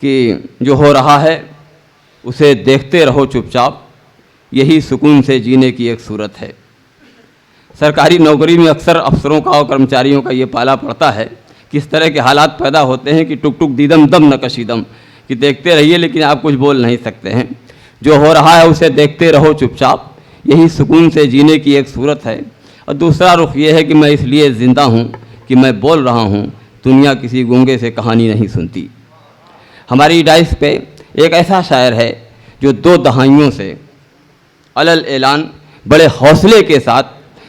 कि जो हो रहा है उसे देखते रहो चुपचाप, यही सुकून से जीने की एक सूरत है। सरकारी नौकरी में अक्सर अफसरों का और कर्मचारियों का ये पाला पड़ता है कि इस तरह के हालात पैदा होते हैं कि टुक टुक दीदम दम न कशीदम, कि देखते रहिए लेकिन आप कुछ बोल नहीं सकते हैं। जो हो रहा है उसे देखते रहो चुपचाप, यही सुकून से जीने की एक सूरत है। और दूसरा रुख ये है कि मैं इसलिए ज़िंदा हूँ कि मैं बोल रहा हूँ, दुनिया किसी गूंगे से कहानी नहीं सुनती। हमारी डाइस पे एक ऐसा शायर है जो 2 दहाइयों से अलल ऐलान बड़े हौसले के साथ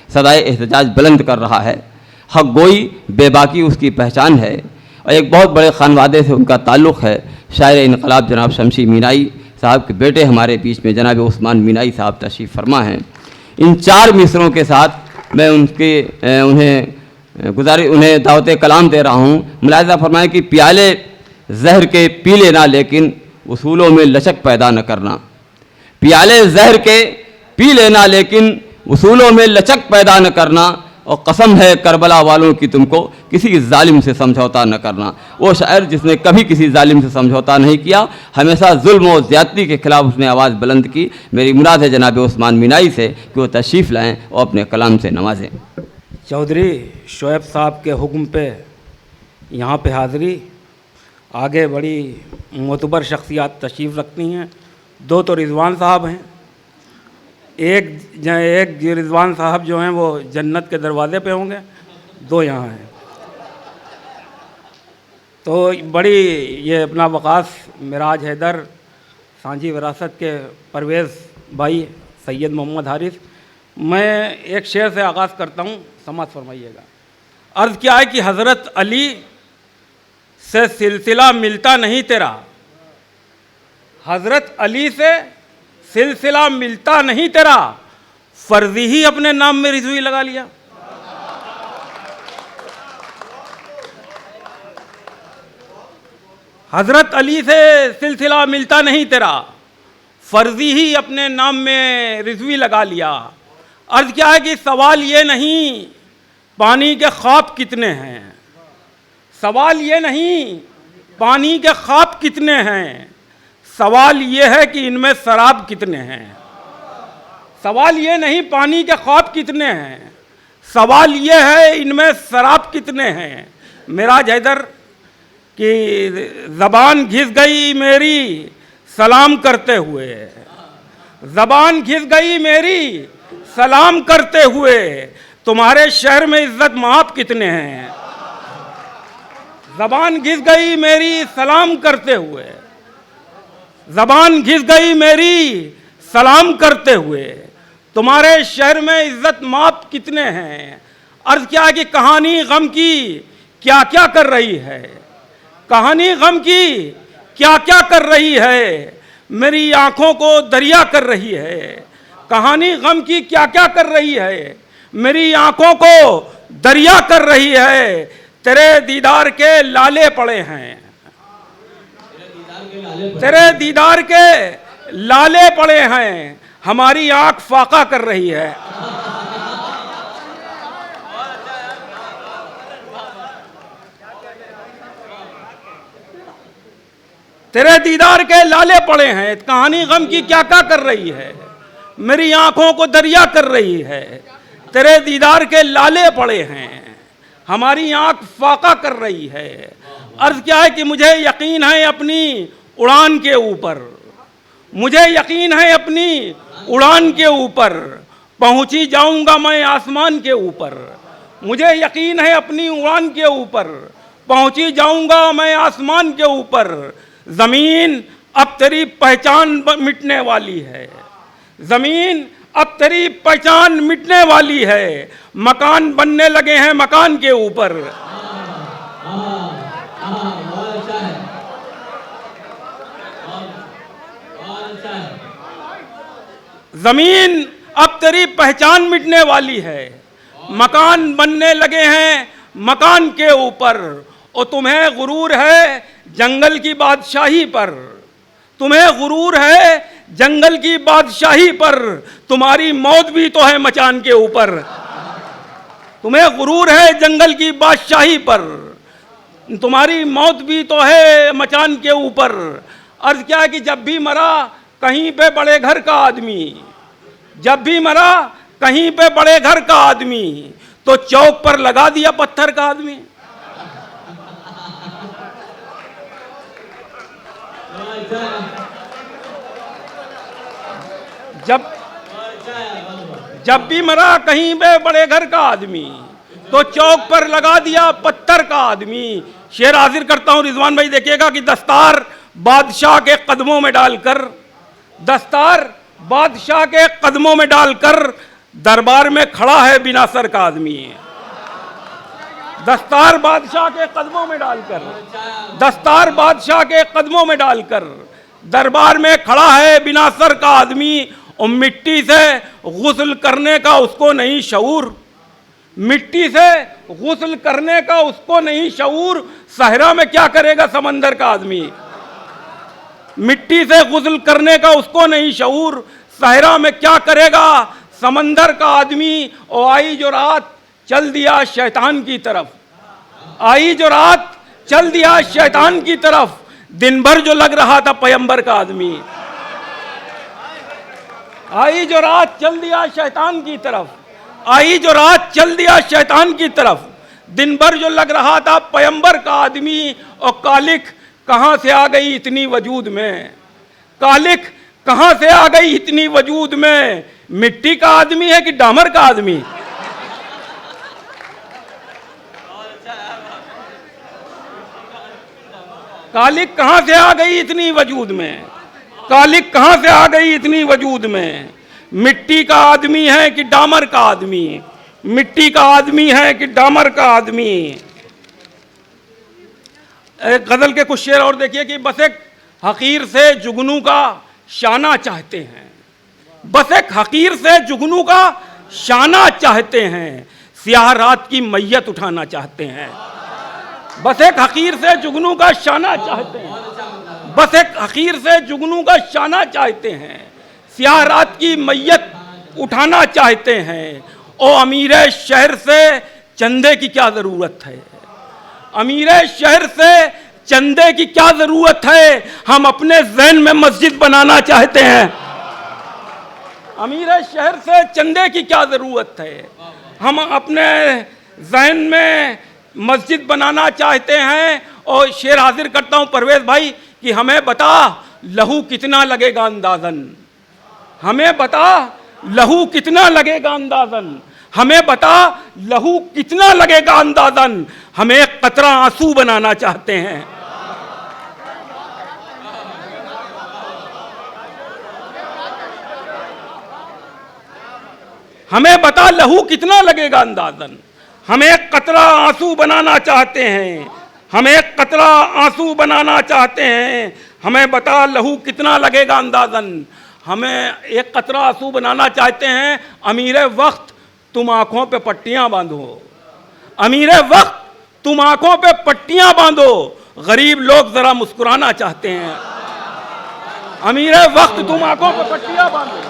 सदाए एहतजाज बुलंद कर रहा है। हक गोई बेबाकी उसकी पहचान है और एक बहुत बड़े खानवादे से उनका ताल्लुक़ है। शायर इनकलाब जनाब शमशी मीनाई साहब के बेटे हमारे बीच में जनाब उस्मान मीनाई साहब तशरीफ़ फरमा हैं। इन 4 मिसरों के साथ मैं उन्हें दावत कलाम दे रहा हूँ। मुलाहिज़ा फरमाएं कि प्याले जहर के पी लेना लेकिन उसूलों में लचक पैदा न करना। प्याले जहर के पी लेना लेकिन उसूलों में लचक पैदा न करना, और कसम है करबला वालों की तुमको किसी जालिम से समझौता न करना। वो शायर जिसने कभी किसी जालिम से समझौता नहीं किया, हमेशा जुल्म और ज़्यादती के ख़िलाफ़ उसने आवाज़ बुलंद की। मेरी मुराद है जनाब उस्मान मीनाई से कि वो तशरीफ़ लाएँ और अपने कलाम से नवाजें। चौधरी शोएब साहब के हुक्म पे यहाँ पे हाज़िरी। आगे बड़ी मोतबर शख्सियात तशरीफ़ रखती हैं। 2 तो रिजवान साहब हैं, एक रिजवान साहब जो हैं वो जन्नत के दरवाज़े पे होंगे, 2 यहाँ हैं। तो बड़ी ये अपना वक़ास मिराज हैदर, सांझी विरासत के परवेज़ भाई सैयद मोहम्मद हारिस। मैं एक शेर से आगाज़ करता हूँ, समाज फरमाइएगा। अर्ज़ क्या है कि हज़रत अली से सिलसिला मिलता नहीं तेरा, हज़रत अली से सिलसिला मिलता नहीं तेरा, फर्जी ही अपने नाम में रिजवी लगा लिया। हजरत अली से सिलसिला मिलता नहीं तेरा, फर्जी ही अपने नाम में रिजवी लगा लिया। अर्ज क्या है कि सवाल ये नहीं पानी के ख्वाब कितने हैं, सवाल ये नहीं पानी के ख्वाब कितने हैं, सवाल ये है कि इनमें शराब कितने हैं। सवाल ये नहीं पानी के ख्वाब कितने हैं, सवाल ये है इनमें शराब कितने हैं। मिराज हैदर कि ज़बान घिस गई मेरी सलाम करते हुए, ज़बान घिस गई मेरी सलाम करते हुए, तुम्हारे शहर में इज्जत माप कितने हैं। ज़बान घिस गई मेरी सलाम करते हुए, ज़बान घिस गई मेरी सलाम करते हुए, तुम्हारे शहर में इज्जत माप कितने हैं। अर्ज़ क्या है कि कहानी गम की क्या क्या कर रही है, कहानी गम की क्या क्या कर रही है, मेरी आंखों को दरिया कर रही है। कहानी गम की क्या क्या कर रही है, मेरी आंखों को दरिया कर रही है। तेरे दीदार के लाले पड़े हैं, तेरे दीदार के लाले पड़े हैं, हमारी आंख फाका कर रही है। तेरे दीदार के लाले पड़े हैं, कहानी गम की क्या क्या कर रही है, मेरी आंखों को दरिया कर रही है। तेरे दीदार के लाले पड़े हैं, हमारी आंख फाका कर रही है। अर्ज क्या है कि मुझे यकीन है अपनी उड़ान के ऊपर, मुझे यकीन है अपनी उड़ान के ऊपर, पहुंची जाऊंगा मैं आसमान के ऊपर। मुझे यकीन है अपनी उड़ान के ऊपर, पहुंची जाऊंगा मैं आसमान के ऊपर। ज़मीन अब तेरी पहचान मिटने वाली है, ज़मीन अब तेरी पहचान मिटने वाली है, मकान बनने लगे हैं मकान के ऊपर। ज़मीन अब तेरी पहचान मिटने वाली है, मकान बनने लगे हैं मकान के ऊपर। और तुम्हें गुरूर है जंगल की बादशाही पर, तुम्हें गुरूर है जंगल की बादशाही पर, तुम्हारी मौत भी तो है मचान के ऊपर। तुम्हें गुरूर है जंगल की बादशाही पर, तुम्हारी मौत भी तो है मचान के ऊपर। अर्ज क्या है कि जब भी मरा कहीं पे बड़े घर का आदमी, जब भी मरा कहीं पे बड़े घर का आदमी, तो चौक पर लगा दिया पत्थर का आदमी। जब भी मरा कहीं पे बड़े घर का आदमी, तो चौक पर लगा दिया पत्थर का आदमी। शेर हाजिर करता हूं रिजवान भाई, देखिएगा कि दस्तार बादशाह के कदमों में डालकर, दस्तार बादशाह के कदमों में डालकर दरबार में खड़ा है बिना सर का आदमी। दस्तार बादशाह के कदमों में डालकर, दस्तार बादशाह के कदमों में डालकर दरबार में खड़ा है बिना सर का आदमी। और मिट्टी से गुस्ल करने का उसको नहीं शऊर, मिट्टी से गुस्ल करने का उसको नहीं शऊर, सहरा में क्या करेगा समंदर का आदमी। मिट्टी से गुस्ल करने का उसको नहीं शऊर, सहरा में क्या करेगा समंदर का आदमी। और आई जो रात चल दिया शैतान की तरफ, आई जो रात चल दिया शैतान की तरफ, दिन भर जो लग रहा था पैगंबर का आदमी। आई जो रात चल दिया शैतान की तरफ, आई जो रात चल दिया शैतान की तरफ, दिन भर जो लग रहा था पैगंबर का आदमी। और कालिक कहां से आ गई इतनी वजूद में, कालिक कहां से आ गई इतनी वजूद में। मिट्टी का आदमी है कि डामर का आदमी। कालिक कहां से आ गई इतनी वजूद में, कालिक कहां से आ गई इतनी वजूद में। मिट्टी का आदमी है कि डामर का आदमी, मिट्टी का आदमी है कि डामर का आदमी। एक गजल के कुछ शेर और देखिए कि बस एक हकीर से जुगनू का शाना चाहते हैं, बस एक हकीर से जुगनू का शाना चाहते हैं, स्याह रात की मैयत उठाना चाहते हैं। बस एक हकीर से जुगनू का शाना चाहते हैं, बस एक हकीर से जुगनू का शाना चाहते हैं, स्याह रात की मैयत उठाना चाहते हैं। ओ अमीर शहर से चंदे की क्या ज़रूरत है, अमीर शहर से चंदे की क्या ज़रूरत है, हम अपने ज़हन में मस्जिद बनाना चाहते हैं। अमीर शहर से चंदे की क्या ज़रूरत है, हम अपने ज़हन में मस्जिद बनाना चाहते हैं। और शेर हाजिर करता हूँ परवेज भाई कि हमें बता लहू कितना लगेगा अंदाज़न, हमें बता लहू कितना लगेगा अंदाज़न, हमें बता लहू कितना लगेगा अंदाज़न, हमें एक कतरा आंसू बनाना चाहते हैं। हमें बता लहू कितना लगेगा अंदाज़न, हमें एक कतरा आंसू बनाना चाहते हैं, हमें एक कतरा आंसू बनाना चाहते हैं। हमें बता लहू कितना लगेगा अंदाज़न, हमें एक कतरा आंसू बनाना चाहते हैं। अमीर वक्त तुम आंखों पे पट्टियां बांधो, अमीर वक्त तुम आंखों पे पट्टियां बांधो, गरीब लोग जरा मुस्कुराना चाहते हैं। अमीर वक्त तुम आंखों पे पट्टियां बांधो,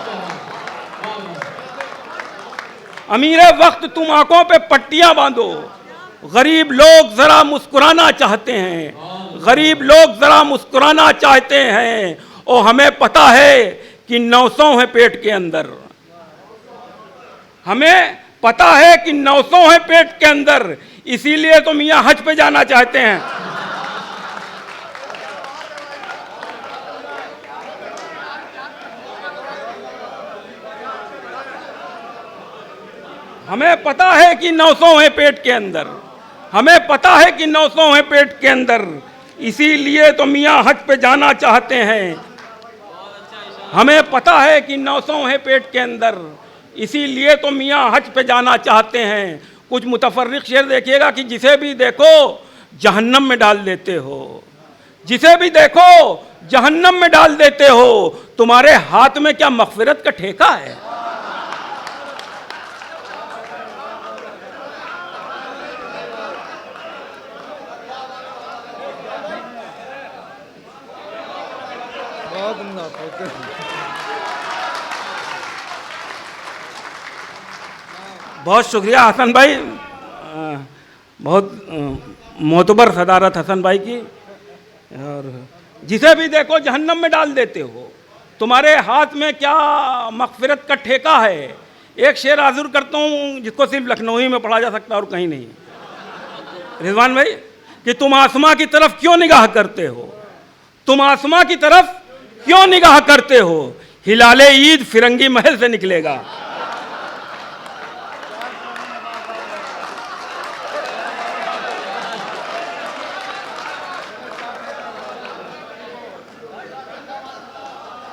अमीर वक्त तुम आंखों पे पट्टियां बांधो, गरीब लोग जरा मुस्कुराना चाहते हैं, गरीब लोग जरा मुस्कुराना चाहते हैं। और हमें पता है कि 900 है पेट के अंदर, हमें पता है कि 900 है पेट के अंदर, इसीलिए तो मियां हज पे जाना चाहते हैं। हमें पता है कि 900 है पेट के अंदर, हमें पता है कि 900 है पेट के अंदर, इसीलिए तो मियां हज पे जाना चाहते हैं। हमें पता है कि 900 है पेट के अंदर, इसीलिए तो मियां हज पे जाना चाहते हैं। कुछ मुतफर्रिक शेर देखिएगा कि जिसे भी देखो जहन्नम में डाल देते हो, जिसे भी देखो जहन्नम में डाल देते हो, तुम्हारे हाथ में क्या मग़फ़िरत का ठेका है। बहुत शुक्रिया हसन भाई, बहुत मोतबर सदारत हसन भाई की, और जिसे भी देखो जहन्नम में डाल देते हो। तुम्हारे हाथ में क्या मगफिरत का ठेका है। एक शेर हाजिर करता हूँ जिसको सिर्फ लखनऊ ही में पढ़ा जा सकता और कहीं नहीं। रिजवान भाई, कि तुम आसमां की तरफ क्यों निगाह करते हो, तुम आसमां की तरफ क्यों निगाह करते हो, हिलाले ईद फिरंगी महल से निकलेगा।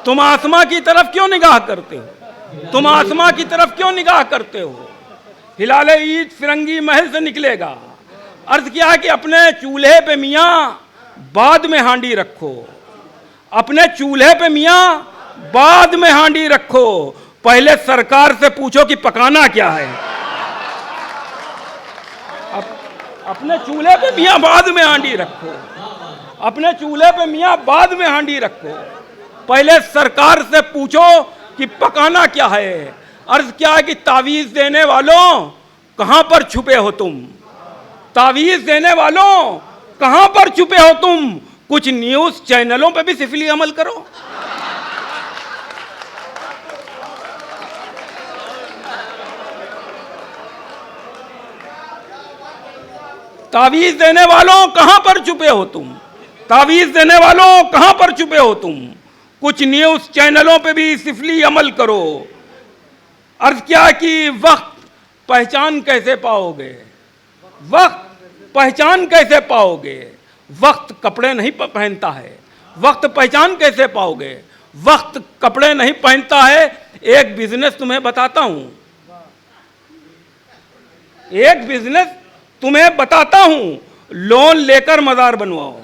तुम आसमां की तरफ क्यों निगाह करते हो, तुम आसमां की तरफ क्यों निगाह करते हो, हिलाले ईद फिरंगी महल से निकलेगा। अर्ज किया कि अपने चूल्हे पे मियाँ बाद में हांडी रखो, अपने चूल्हे पे मियाँ बाद में हांडी रखो, पहले सरकार से पूछो कि पकाना क्या है। अपने चूल्हे पे मियाँ बाद में हांडी रखो, अपने चूल्हे पे मियाँ बाद में हांडी रखो, पहले सरकार से पूछो कि पकाना क्या है। अर्ज क्या है कि तावीज देने वालों कहां पर छुपे हो तुम, तावीज देने वालों कहां पर छुपे हो तुम, कुछ न्यूज चैनलों पे भी सिफली अमल करो। तावीज देने वालों कहां पर छुपे हो तुम, तावीज देने वालों कहां पर छुपे हो तुम, कुछ न्यूज चैनलों पे भी सिफली अमल करो। अर्ज क्या कि वक्त पहचान कैसे पाओगे, वक्त पहचान कैसे पाओगे, वक्त कपड़े नहीं पहनता है, वक्त पहचान कैसे पाओगे, वक्त कपड़े नहीं पहनता है। एक बिजनेस तुम्हें बताता हूं, एक बिजनेस तुम्हें बताता हूं, लोन लेकर मजार बनवाओ।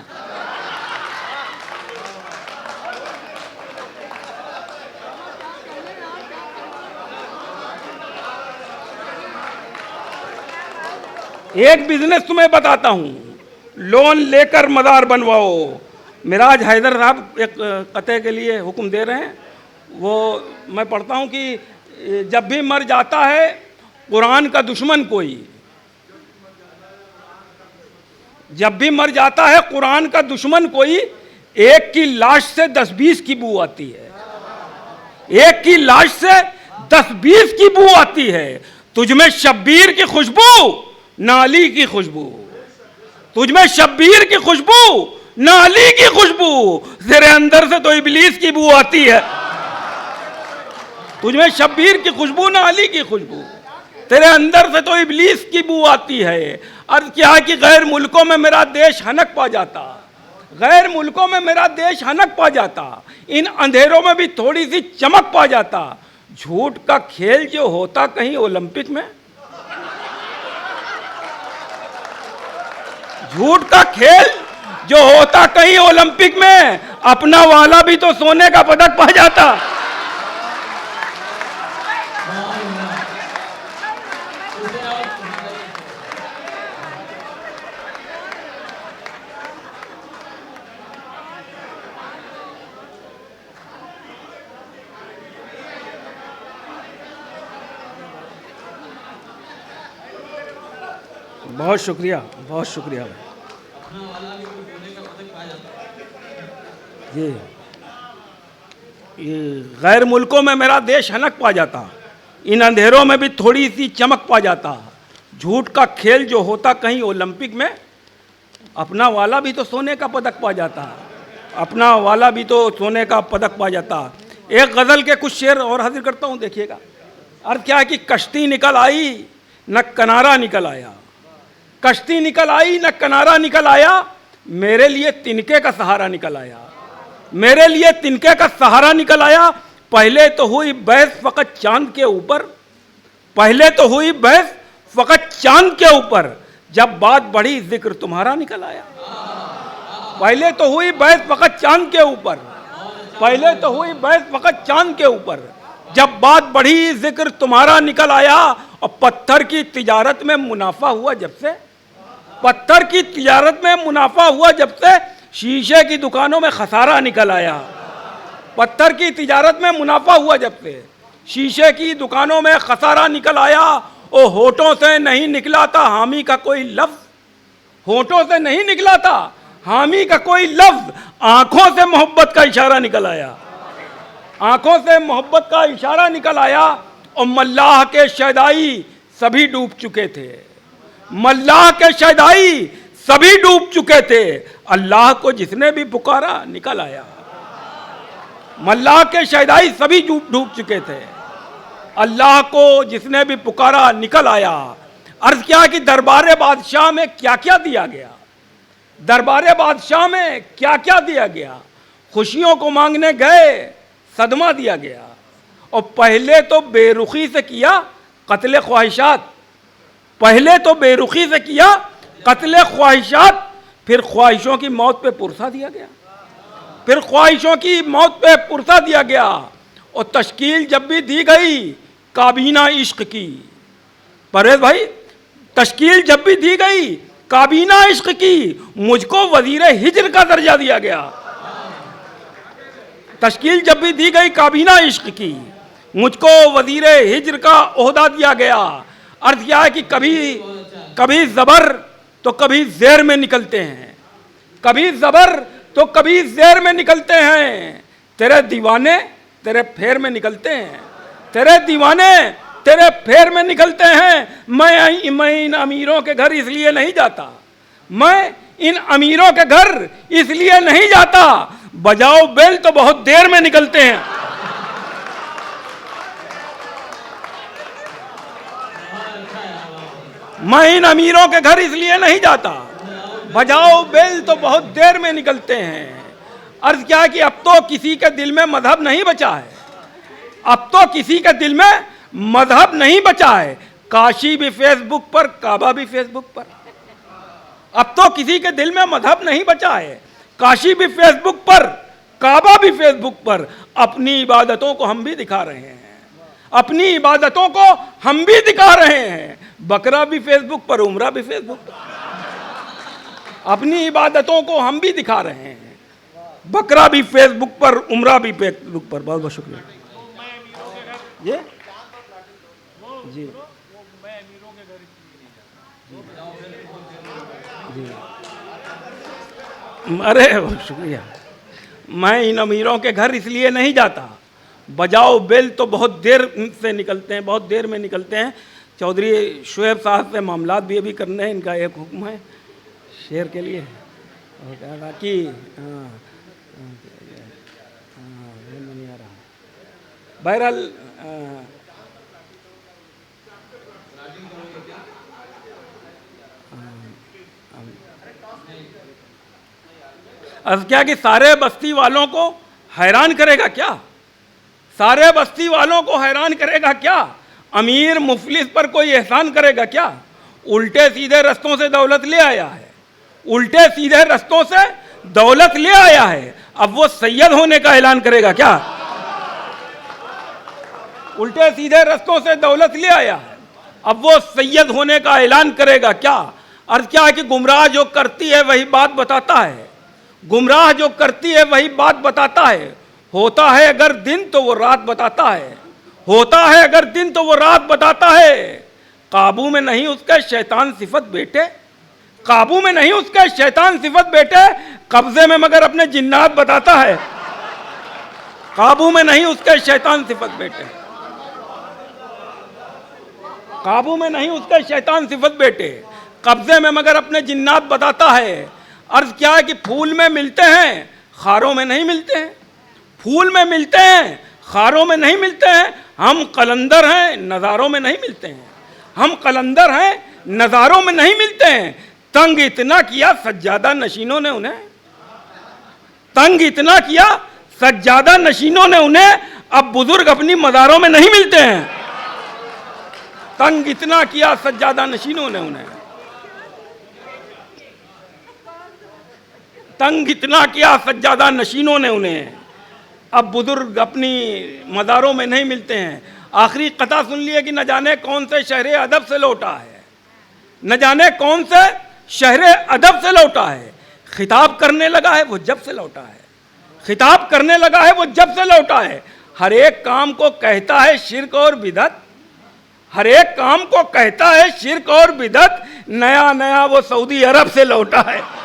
एक बिजनेस तुम्हें बताता हूं, लोन लेकर मजार बनवाओ। मिराज हैदर साहब एक कते के लिए हुक्म दे रहे हैं, वो मैं पढ़ता हूं कि जब भी मर जाता है कुरान का दुश्मन कोई, जब भी मर जाता है कुरान का दुश्मन कोई, एक की लाश से 10-20 की बू आती है, एक की लाश से 10-20 की बू आती है। तुझमें शब्बीर की खुशबू ना अली की खुशबू, तुझमें शब्बीर की खुशबू ना अली की खुशबू, तेरे अंदर से तो इबलीस की बू आती है। तुझमें शब्बीर की खुशबू ना अली की खुशबू, तेरे अंदर से तो इबलीस की बू आती है। अर्ज क्या है कि गैर मुल्कों में मेरा देश हनक पा जाता, गैर मुल्कों में मेरा देश हनक पा जाता, इन अंधेरों में भी थोड़ी सी चमक पा जाता। झूठ का खेल जो होता कहीं ओलंपिक में, झूठ का खेल जो होता कहीं ओलंपिक में, अपना वाला भी तो सोने का पदक पा जाता। बहुत शुक्रिया, बहुत शुक्रिया जी। ये गैर मुल्कों में मेरा देश हनक पा जाता, इन अंधेरों में भी थोड़ी सी चमक पा जाता। झूठ का खेल जो होता कहीं ओलंपिक में, अपना वाला भी तो सोने का पदक पा जाता, अपना वाला भी तो सोने का पदक पा जाता। एक गज़ल के कुछ शेर और हाजिर करता हूँ, देखिएगा। अर्थ क्या है कि कश्ती निकल आई न किनारा निकल आया, कश्ती निकल आई न किनारा निकल आया, मेरे लिए तिनके का सहारा निकल आया, मेरे लिए तिनके का सहारा निकल आया। पहले तो हुई बहस फकत चांद के ऊपर, पहले तो हुई बहस फकत चांद के ऊपर, जब बात बढ़ी जिक्र तुम्हारा निकल आया। पहले तो हुई बहस फकत चांद के ऊपर, पहले तो हुई बहस फकत चांद के ऊपर, जब बात बढ़ी जिक्र तुम्हारा निकल आया। और पत्थर की तिजारत में मुनाफा हुआ जब से, पत्थर की तिजारत में मुनाफा हुआ जब से, शीशे की दुकानों में खसारा निकल आया। पत्थर की तिजारत में मुनाफा हुआ जब से, शीशे की दुकानों में खसारा निकल आया। ओ होठों से नहीं निकला था हामी का कोई लफ्ज, होठों से नहीं निकला था, हामी का कोई लफ्ज, आंखों से मोहब्बत का इशारा निकल आया, आंखों से मोहब्बत का इशारा निकल आया। और मल्लाह के शहदाई सभी डूब चुके थे, मल्लाह के शहदाई सभी डूब चुके थे, अल्लाह को जिसने भी पुकारा निकल आया। मल्लाह के शहदाई सभी डूब चुके थे, अल्लाह को जिसने भी पुकारा निकल आया। अर्ज क्या कि दरबार बादशाह में क्या क्या दिया गया, दरबार बादशाह में क्या क्या दिया गया। खुशियों को मांगने गए, सदमा दिया गया। और पहले तो बेरुखी से किया कत्ल ख्वाहिशात, पहले तो बेरुखी से किया कत्ल ख्वाहिशात, फिर ख्वाहिशों की मौत पे पुरसा दिया गया, फिर ख्वाहिशों की मौत पे पुरसा दिया गया। और तश्कील जब भी दी गई काबीना इश्क की, परवेज भाई, तश्कील जब भी दी गई काबीना इश्क की, मुझको वजीर हिज्र का दर्जा दिया गया। तश्कील जब भी दी गई काबीना इश्क की, मुझको वजीर हिज्र का ओहदा दिया गया। अर्थ क्या है कि कभी ज़बर तो कभी ज़ेर में निकलते हैं, कभी ज़बर तो कभी ज़ेर में निकलते हैं। तेरे दीवाने तेरे फेर में निकलते हैं, तेरे दीवाने तेरे फेर में निकलते हैं। मैं इन अमीरों के घर इसलिए नहीं जाता, मैं इन अमीरों के घर इसलिए नहीं जाता, बजाओ बेल तो बहुत देर में निकलते हैं। मैं इन अमीरों के घर इसलिए नहीं जाता, बजाओ बेल तो बहुत देर में निकलते हैं। अर्ज क्या है कि अब तो किसी के दिल में मजहब नहीं बचा है, अब तो किसी के दिल में मजहब नहीं बचा है। काशी भी फेसबुक पर, काबा भी फेसबुक पर, अब तो किसी के दिल में मजहब नहीं बचा है। काशी भी फेसबुक पर, काबा भी फेसबुक पर। अपनी इबादतों को हम भी दिखा रहे हैं, अपनी इबादतों को हम भी दिखा रहे हैं। बकरा भी फेसबुक पर, उमरा भी फेसबुक पर, अपनी इबादतों को हम भी दिखा रहे हैं। बकरा भी फेसबुक पर, उमरा भी फेसबुक पर। बहुत बहुत शुक्रिया जी जी जी। अरे शुक्रिया। मैं इन अमीरों के घर इसलिए नहीं जाता, बजाओ बेल तो बहुत देर से निकलते हैं, बहुत देर में निकलते हैं। चौधरी शुएब साहब से मामलात भी अभी करने हैं, इनका एक हुक्म है शेर के लिए। और कहा कि नहीं आ रहा, बहरहाल अब क्या कि सारे बस्ती वालों को हैरान करेगा क्या, सारे बस्ती वालों को हैरान करेगा क्या। अमीर मुफलिस पर कोई एहसान करेगा क्या। उल्टे सीधे रस्तों से दौलत ले आया है, उल्टे सीधे रस्तों से दौलत ले आया है। अब वो सैयद होने का ऐलान करेगा क्या। उल्टे सीधे रस्तों से दौलत ले आया है, अब वो सैयद होने का ऐलान करेगा क्या। अर्थ क्या है कि गुमराह जो करती है वही बात बताता है, गुमराह जो करती है वही बात बताता है। होता है अगर दिन तो वो रात बताता है, होता है अगर दिन तो वो रात बताता है। काबू में नहीं उसके शैतान सिफत बेटे, काबू में नहीं उसके शैतान सिफत बेटे, कब्जे में मगर अपने जिन्नात बताता है। काबू में नहीं उसके शैतान सिफत बेटे, काबू में नहीं उसके शैतान सिफत बेटे, कब्जे में मगर अपने जिन्नात बताता है। अर्ज क्या है कि फूल में मिलते हैं, खारों में नहीं मिलते हैं, फूल में मिलते हैं, खारों में नहीं मिलते हैं। हम कलंदर हैं, नज़ारों में नहीं मिलते हैं, हम कलंदर हैं, नज़ारों में नहीं मिलते हैं। तंग इतना किया सज्जादा नशीनों ने उन्हें, तंग इतना किया सज्जादा नशीनों ने उन्हें, अब बुजुर्ग अपनी मज़ारों में नहीं मिलते हैं। तंग इतना किया सज्जादा नशीनों ने उन्हें, तंग इतना किया सज्जादा नशीनों ने उन्हें, अब बुजुर्ग अपनी मज़ारों में नहीं मिलते हैं। आखिरी कथा सुन लिए कि न जाने कौन से शहरे अदब से लौटा है, न जाने कौन से शहरे अदब से लौटा है। खिताब करने लगा है वो जब से लौटा है, खिताब करने लगा है वो जब से लौटा है। हर एक काम को कहता है शिर्क और बिदअत, हर एक काम को कहता है शिर्क और बिदअत, नया नया वो सऊदी अरब से लौटा है।